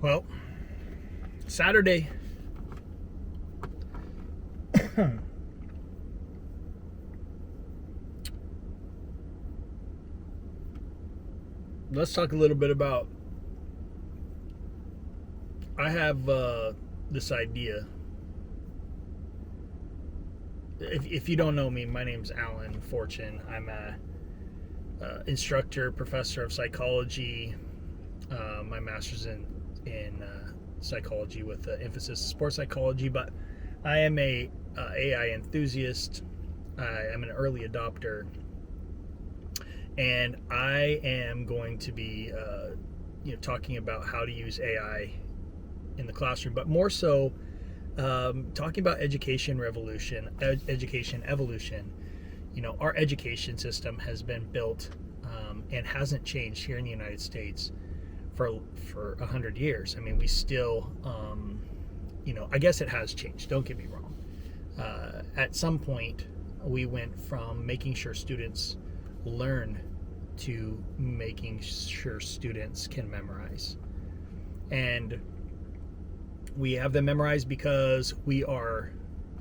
Well, Saturday. Let's talk a little bit about. I have this idea. If you don't know me, my name's Alan Fortune. I'm a instructor, professor of psychology. My master's in psychology with an emphasis in sports psychology. But I am a AI enthusiast. I am an early adopter, and I am going to be talking about how to use AI in the classroom, but more so talking about education evolution. Our education system has been built and hasn't changed here in the United States for 100 years. I mean, we still, I guess it has changed. Don't get me wrong. At some point, we went from making sure students learn to making sure students can memorize. And we have them memorized because we are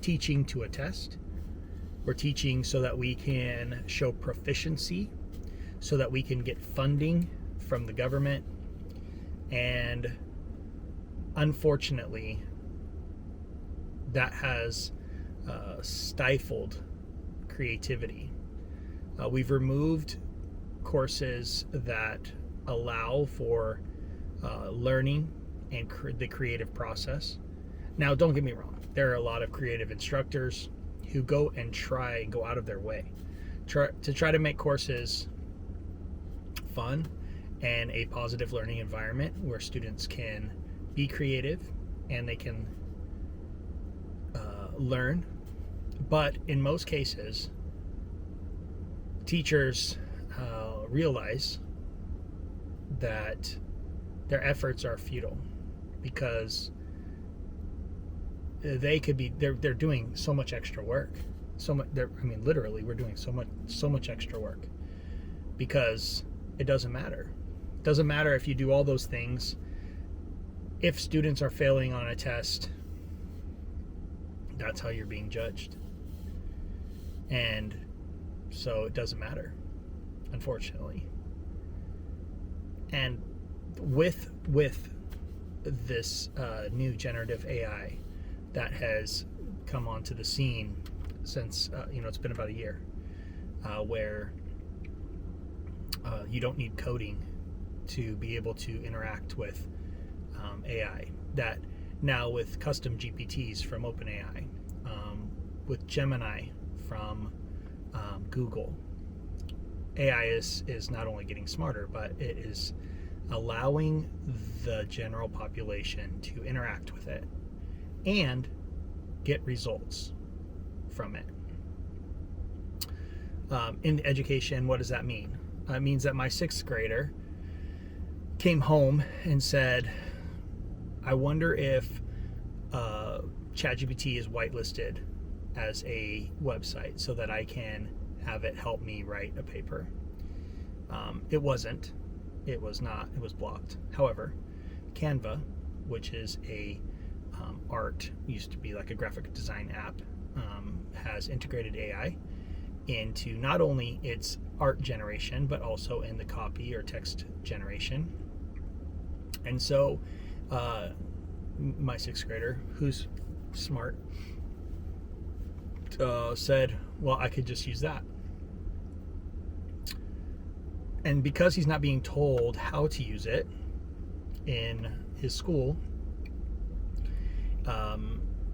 teaching to a test. We're teaching so that we can show proficiency, so that we can get funding from the government. And unfortunately, that has stifled creativity. We've removed courses that allow for learning and the creative process. Now, don't get me wrong. There are a lot of creative instructors who go out of their way to try to make courses fun and a positive learning environment where students can be creative and they can learn. But in most cases, teachers realize that their efforts are futile because they're doing so much extra work. Literally, we're doing so much extra work because it doesn't matter. It doesn't matter if you do all those things. If students are failing on a test, that's how you're being judged. And so it doesn't matter, unfortunately. And with this new generative AI that has come onto the scene since it's been about a year, where you don't need coding to be able to interact with AI. That now with custom GPTs from OpenAI, with Gemini from Google, AI is not only getting smarter, but it is allowing the general population to interact with it and get results from it. In education, what does that mean? It means that my 6th grader came home and said, I wonder if ChatGPT is whitelisted as a website so that I can have it help me write a paper. It wasn't. It was not. It was blocked. However, Canva, which is a used to be like a graphic design app, has integrated AI into not only its art generation, but also in the copy or text generation. And so my 6th grader, who's smart, said, well, I could just use that. And because he's not being told how to use it in his school,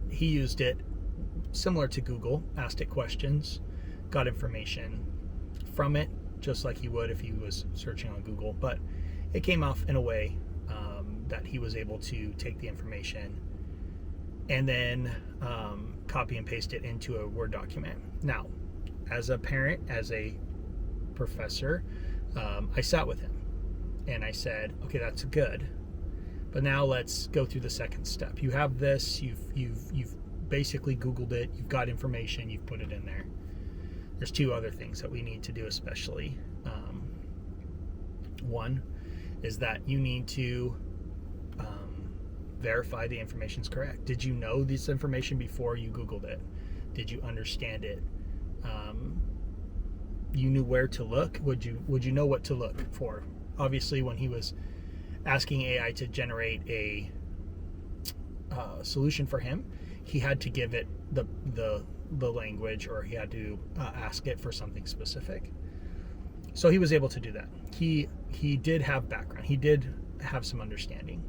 he used it similar to Google, asked it questions, got information from it, just like he would if he was searching on Google. But it came off in a way that he was able to take the information and then copy and paste it into a Word document. Now, as a parent, as a professor, I sat with him and I said, okay, that's good, but now let's go through the second step. You have this, you've basically Googled it, you've got information, you've put it in there. There's 2 other things that we need to do, especially. One is that you need to verify the information's correct? Did you know this information before you Googled it? Did you understand it? You knew where to look? Would you know what to look for? Obviously, when he was asking AI to generate a solution for him, he had to give it the language, or he had to ask it for something specific. So he was able to do that. He did have background. He did have some understanding.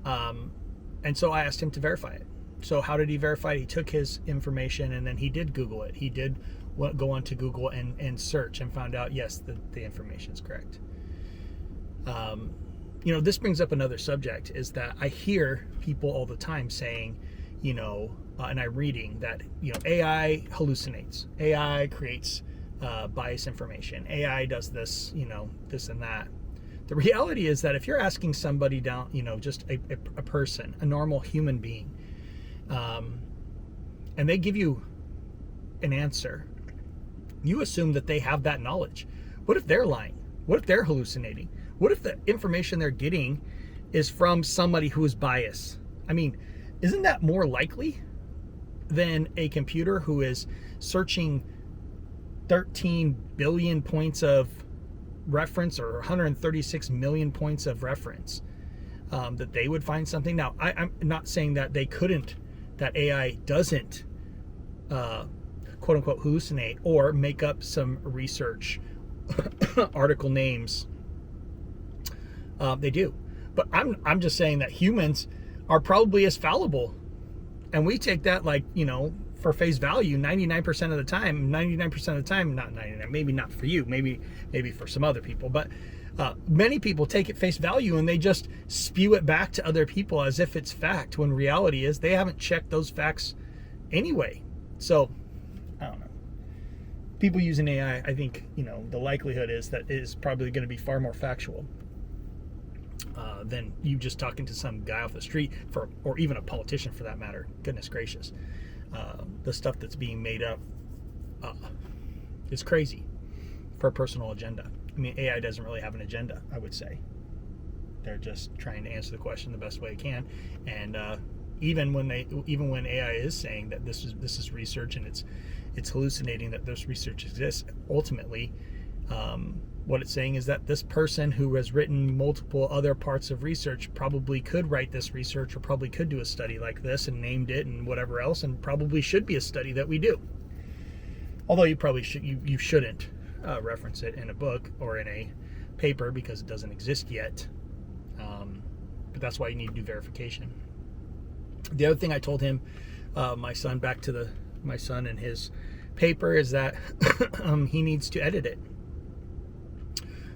And so I asked him to verify it. So how did he verify it? He took his information and then he did Google it. He did go onto Google and search and found out, yes, the information is correct. This brings up another subject, is that I hear people all the time saying, and I'm reading that, AI hallucinates, AI creates bias information, AI does this, this and that. The reality is that if you're asking somebody down, just a person, a normal human being, and they give you an answer, you assume that they have that knowledge. What if they're lying? What if they're hallucinating? What if the information they're getting is from somebody who is biased? I mean, isn't that more likely than a computer who is searching 13 billion points of reference, or 136 million points of reference, that they would find something? Now, I'm not saying that they couldn't, that AI doesn't quote unquote hallucinate or make up some research article names. They do. But I'm just saying that humans are probably as fallible, and we take that for face value 99% of the time. 99% of the time, not 99, maybe not for you, maybe for some other people, but many people take it face value and they just spew it back to other people as if it's fact, when reality is they haven't checked those facts anyway. So I don't know. People using AI, I think, the likelihood is that it is probably going to be far more factual than you just talking to some guy off the street, or even a politician for that matter. Goodness gracious. The stuff that's being made up is crazy for a personal agenda. I mean, AI doesn't really have an agenda, I would say. They're just trying to answer the question the best way it can. And even when AI is saying that this is research and it's hallucinating that this research exists, ultimately, what it's saying is that this person who has written multiple other parts of research probably could write this research, or probably could do a study like this and named it and whatever else, and probably should be a study that we do. Although you probably shouldn't reference it in a book or in a paper, because it doesn't exist yet. But that's why you need to do verification. The other thing I told him, my son and his paper, is that he needs to edit it.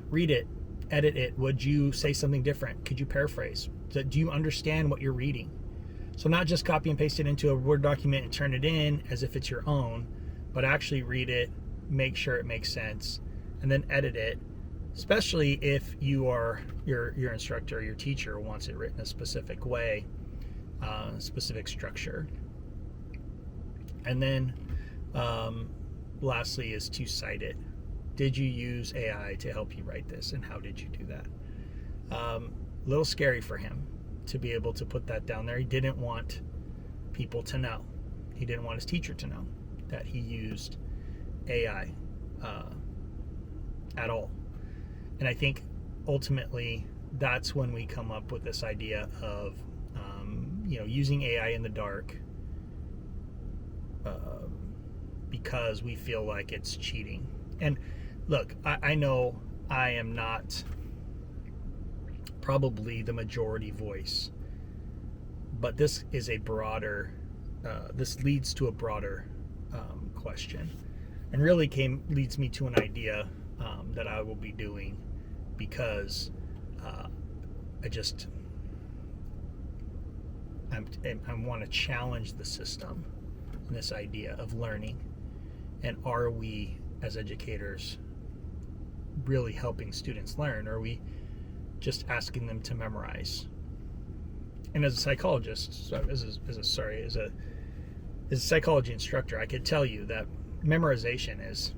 Read it, edit it. Would you say something different? Could you paraphrase? Do you understand what you're reading? So not just copy and paste it into a Word document and turn it in as if it's your own, but actually read it, make sure it makes sense, and then edit it, especially if your instructor, your teacher wants it written a specific way, specific structure. And then lastly is to cite it. Did you use AI to help you write this, and how did you do that? A little scary for him to be able to put that down there. He didn't want people to know. He didn't want his teacher to know that he used AI at all. And I think ultimately that's when we come up with this idea of using AI in the dark because we feel like it's cheating. And look, I know I am not probably the majority voice, but this is a broader, this leads to a broader question, and really leads me to an idea that I will be doing, because I want to challenge the system and this idea of learning. And are we, as educators, really helping students learn? Or are we just asking them to memorize? And as a psychologist, as a psychology instructor, I could tell you that memorization is,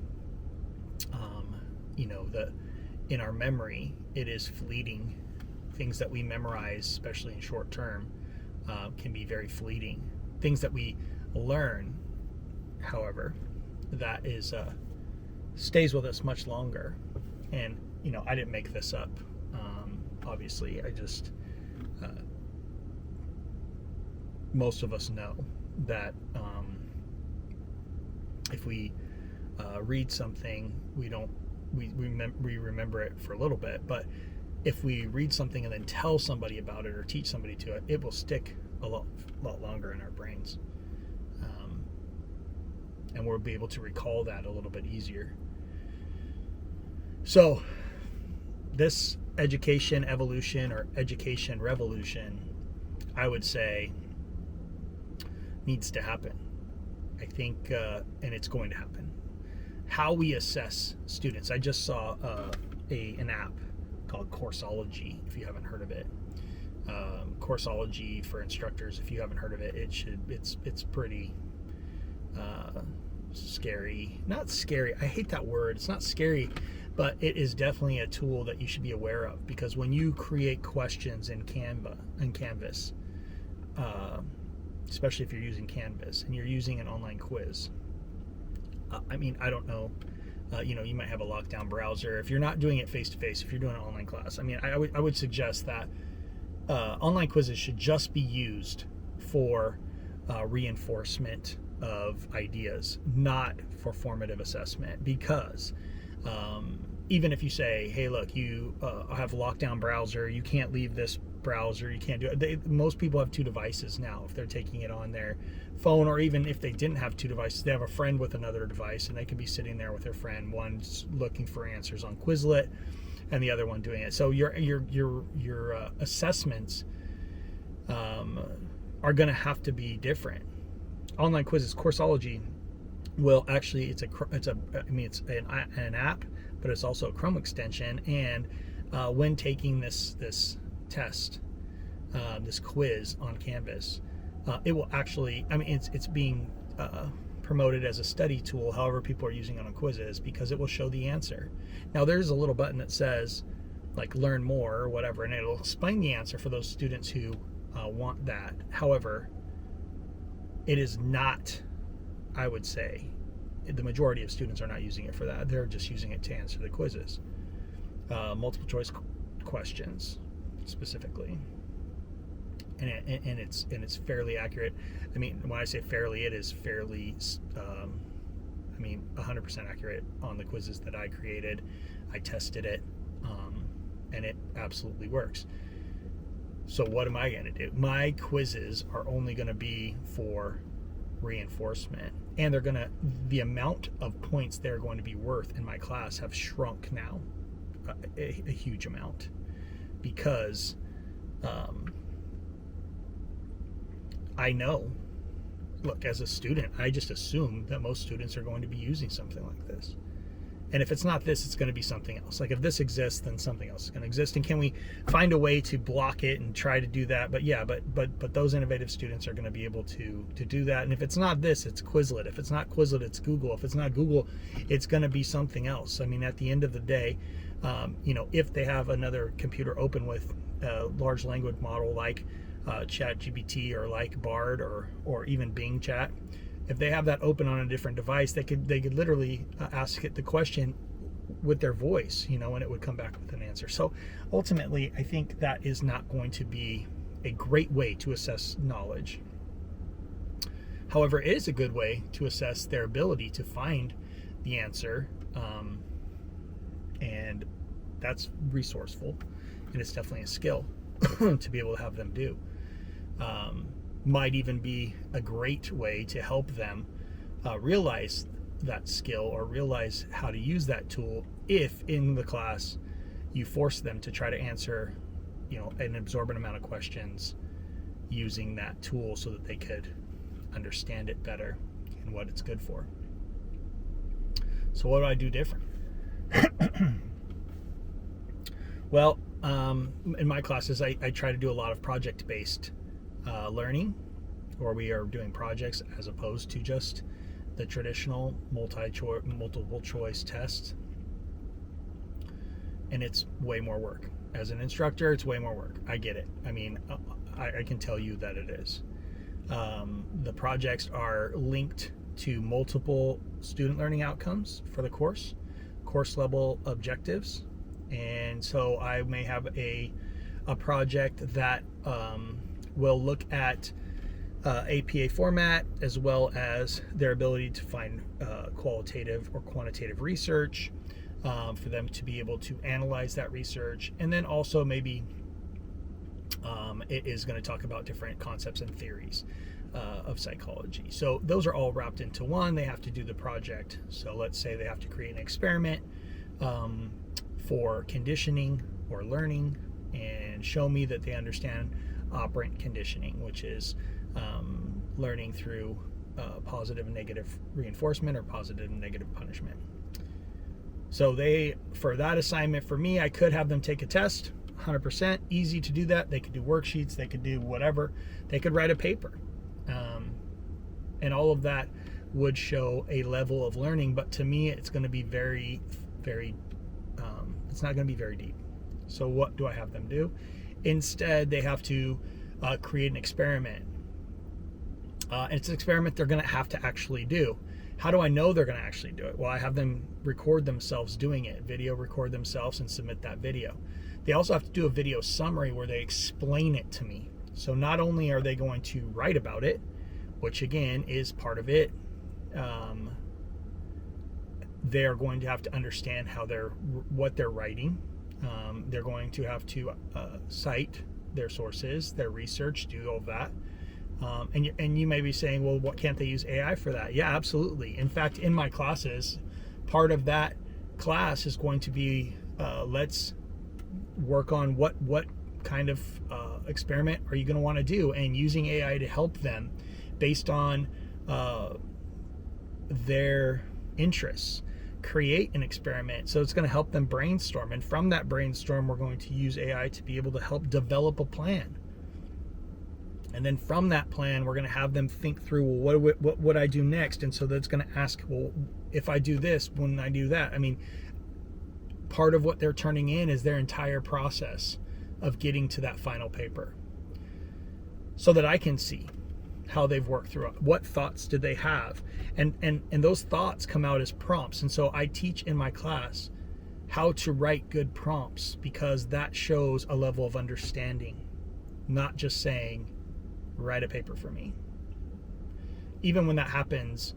in our memory, it is fleeting things that we memorize, especially in short term, can be very fleeting. Things that we learn, however, that is stays with us much longer. And I didn't make this up. Obviously, I just most of us know that if we read something, we remember it for a little bit, but if we read something and then tell somebody about it or teach somebody to it, it will stick a lot longer in our brains, and we'll be able to recall that a little bit easier. So this education evolution or education revolution, I would say, needs to happen. I think, and it's going to happen. How we assess students. I just saw an app called Coursology, if you haven't heard of it. Coursology for instructors, if you haven't heard of it, it's pretty scary. Not scary. I hate that word. It's not scary, but it is definitely a tool that you should be aware of, because when you create questions in Canvas, especially if you're using Canvas and you're using an online quiz, I don't know, you might have a lockdown browser. If you're not doing it face-to-face, if you're doing an online class, I would suggest that online quizzes should just be used for reinforcement of ideas, not for formative assessment, because even if you say, hey, look, you have a lockdown browser, you can't leave this browser, you can't do it. Most people have 2 devices now if they're taking it on their phone, or even if they didn't have 2 devices, they have a friend with another device, and they can be sitting there with their friend, one's looking for answers on Quizlet and the other one doing it. So your assessments are going to have to be different. Online quizzes, Coursology will actually, it's an app, but it's also a Chrome extension. And when taking this test, this quiz on Canvas, it will actually, it's being promoted as a study tool, however people are using it on quizzes, because it will show the answer. Now there's a little button that says like learn more or whatever, and it'll explain the answer for those students who want that. However, it is not, I would say, the majority of students are not using it for that. They're just using it to answer the quizzes, multiple choice questions specifically, and it's fairly accurate. When I say fairly, it is fairly 100% accurate on the quizzes that I created. I tested it, and it absolutely works. So what am I going to do? My quizzes are only going to be for reinforcement, and the amount of points they're going to be worth in my class have shrunk now a huge amount, because I know, look, as a student, I just assume that most students are going to be using something like this. And if it's not this, it's going to be something else. Like if this exists, then something else is going to exist. And can we find a way to block it and try to do that? But yeah, but those innovative students are going to be able to do that. And if it's not this, it's Quizlet. If it's not Quizlet, it's Google. If it's not Google, it's going to be something else. At the end of the day, if they have another computer open with a large language model like Chat GPT or like Bard or even Bing Chat, if they have that open on a different device, they could literally ask it the question with their voice, and it would come back with an answer. So ultimately, I think that is not going to be a great way to assess knowledge. However, it is a good way to assess their ability to find the answer, and that's resourceful, and it's definitely a skill to be able to have them do. Might even be a great way to help them realize that skill or realize how to use that tool if in the class you force them to try to answer an absorbent amount of questions using that tool so that they could understand it better and what it's good for. So what do I do different? Well, in my classes, I try to do a lot of project-based learning, or we are doing projects as opposed to just the traditional multiple choice test, and it's way more work. As an instructor, it's way more work. I get it. I mean, I can tell you that it is. The projects are linked to multiple student learning outcomes for the course level objectives. And so I may have a project that will look at APA format, as well as their ability to find qualitative or quantitative research, for them to be able to analyze that research. And then also maybe it is going to talk about different concepts and theories of psychology. So those are all wrapped into one. They have to do the project. So let's say they have to create an experiment for conditioning or learning, and show me that they understand operant conditioning, which is learning through positive and negative reinforcement or positive and negative punishment. So for that assignment, for me, I could have them take a test, 100%, easy to do that. They could do worksheets, they could do whatever. They could write a paper. And all of that would show a level of learning, but to me, it's going to be very, very, it's not going to be very deep. So what do I have them do? Instead, they have to create an experiment. It's an experiment they're going to have to actually do. How do I know they're going to actually do it? Well, I have them record themselves doing it, video record themselves and submit that video. They also have to do a video summary where they explain it to me. So not only are they going to write about it, which again is part of it, they are going to have to understand what they're writing. They're going to have to cite their sources, their research, do all that. And you may be saying, well, what can't they use AI for that? Yeah, absolutely. In fact, in my classes, part of that class is going to be let's work on what kind of experiment are you going to want to do, and using AI to help them based on their interests. Create an experiment. So it's going to help them brainstorm, and from that brainstorm, we're going to use AI to be able to help develop a plan. And then from that plan, we're going to have them think through, well, what would I do next? And so that's going to ask, well, if I do this, when I do that. I mean, part of what they're turning in is their entire process of getting to that final paper, so that I can see how they've worked through it. What thoughts did they have? And those thoughts come out as prompts. And so I teach in my class how to write good prompts, because that shows a level of understanding, not just saying, write a paper for me. Even when that happens,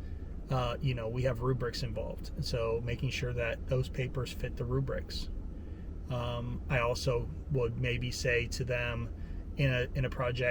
we have rubrics involved. And so making sure that those papers fit the rubrics. I also would maybe say to them in a project,